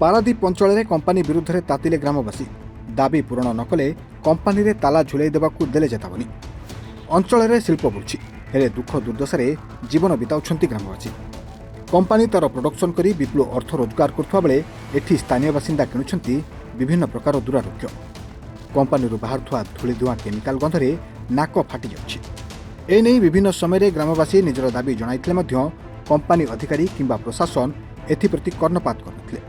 पारादीप अंचल में कंपानी विरुद्ध में तातिले ग्रामवासी दाबी पूरण नकले कंपानी रे ताला झुलाई देवाकू देले चेतावनी। अंचल में शिल्प बुलुछि हेले दुख दुर्दशार जीवन बिताउछंती ग्रामवासी। कंपानी तार प्रोडक्शन करी विपुल अर्थ रोजगार करुवा बेले एठी स्थानीय बासिंदा किणुछंती विभिन्न प्रकार दुरारोग्य। कंपानी बाहरुवा धूली धुआं केमिकाल गंधरे नाक फाटी जाउछि। एने विभिन्न समय ग्रामवासी निजर दाबी जणाइथिले मध्य कंपानी अधिकारी किंबा प्रशासन एथिप्रति कर्णपात करनथिले।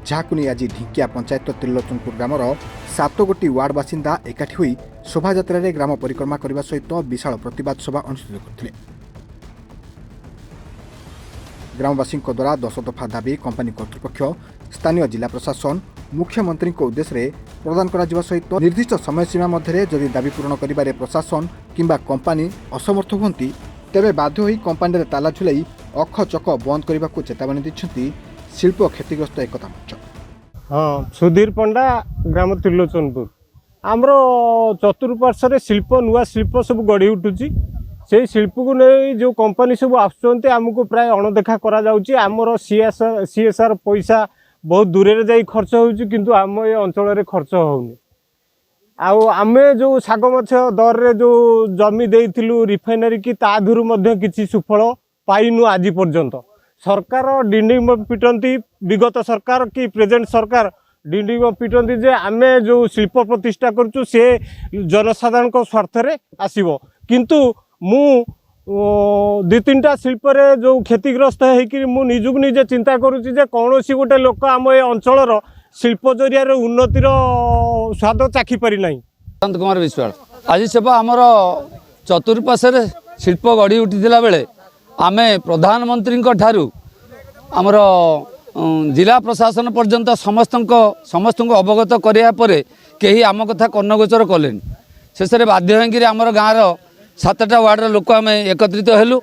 जहाकु नै आज ढिंकिया पंचायत त्रिलोचनपुर ग्रामर 7 गोटी वार्ड बासिंदा एकाठी होई शोभायात्रा रे ग्राम परिक्रमा करने सहित विशाल प्रतिवाद सभा अनुष्ठित करथिले। ग्रामवासी द्वारा 10 दफा दाबी कंपानी कर्तृपक्ष स्थानीय जिला प्रशासन मुख्यमंत्री उद्देश्य प्रदान करा सहित निर्दिष्ट समय सीमा मध्य जदि दाबी पूरण करिबारे प्रशासन किंबा कंपानी असमर्थ हुंती तेबे बाध्य होई कंपानी रे ताला झुलाई अख चक बंद करने को चेतावनी दैछंती शिल्प क्षतिग्रस्त एकता मंच। हाँ, सुधीर पंडा ग्राम त्रिलोचनपुर आमर चतुर्पार्श्व शिल्प नुआ शिल्प सब गढ़ी उठुची। से शिल्प को नहीं जो कंपानी सब आमको प्राय अणदेखा करा जाउची। आमर सीएसआर पैसा बहुत दूर रे जाई खर्च होउची किंतु आम ए अंचल रे खर्च होउनी। आउ आमे जो साग मछ दर रे जो जमी देइथिलु रिफाइनरी की ता धुरु मध्ये किछि सुफल पाइनु आज पर्यंत। सरकार डिंडिंग पिटंती विगत सरकार कि प्रेजेंट सरकार डिंडिंग पिटंती जे आमे जो शिल्प प्रतिष्ठा करचु से जनसाधारण को स्वार्थ रे आसीबो किंतु मु 2-3टा शिल्प रे जो क्षतिग्रस्त है कि मु निजुक निजे चिंता करूची जे कोनोसी गोटे लोक आम ए अंचलर शिल्प जरिया रे उन्नतिर स्वाद चाखी पारि नाही। शांत कुमार विश्वाल आज सेवा आमर चतुर्पार्श्व शिल्प गढ़ी उठीला बेले आमे प्रधानमंत्री ठारू आमर जिला प्रशासन पर्यंत समस्त अवगत कराया परे कहीं आम कथा कर्णगोचर कले शेष में बाध्य होकर आमर गाँव 7टा वार्ड लोक आम एकत्रित हेलु।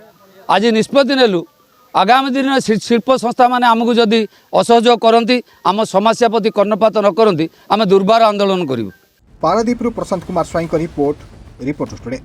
आज निष्पत्ति नेलु आगामी दिन में शिल्प संस्था माने आमको जदि असहयोग करती आम समस्या प्रति कर्णपात न करती आम दुर्बार आंदोलन करूँ। पारादीप प्रशांत कुमार स्वाई रिपोर्ट टुडे।